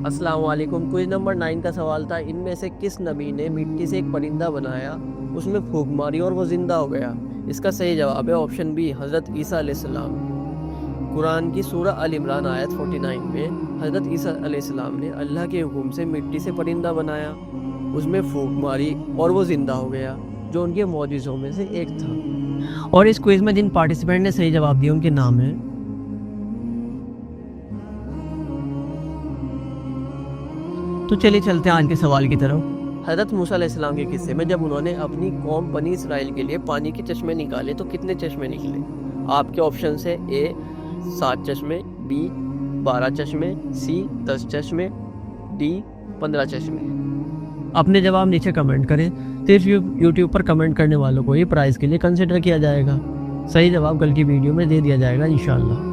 अस्सलाम वालेकुम। Quiz number 9 का सवाल था, इनमें से किस नबी ने मिट्टी से एक परिंदा बनाया, उसमें फूंक मारी और वो जिंदा हो गया? इसका सही जवाब है ऑप्शन बी, हज़रत ईसा अलैहिस्सलाम। कुरान की सूरह अल इमरान आयत 49 में हज़रत ईसा अलैहिस्सलाम ने अल्लाह के हुक्म से मिट्टी से परिंदा बनाया, उसमें फूंक मारी और वो जिंदा हो गया, जो उनके मौजिज़ों में से एक था। और इस क्विज में जिन पार्टिसिपेंट ने सही जवाब दिए उनके नाम हैं। तो चलिए चलते हैं आज के सवाल की तरफ। हज़रत मूसा अलैहिस्सलाम के किस्से में जब उन्होंने अपनी कौम बनी इसराइल के लिए पानी के चश्मे निकाले तो कितने चश्मे निकले? आपके ऑप्शन है ए 7 चश्मे, बी 12 चश्मे, सी 10 चश्मे, डी 15 चश्मे। अपने जवाब नीचे कमेंट करें। सिर्फ यूट्यूब पर कमेंट करने वालों को ही प्राइज़ के लिए कंसिडर किया जाएगा। सही जवाब कल की वीडियो में दे दिया जाएगा इंशाल्लाह।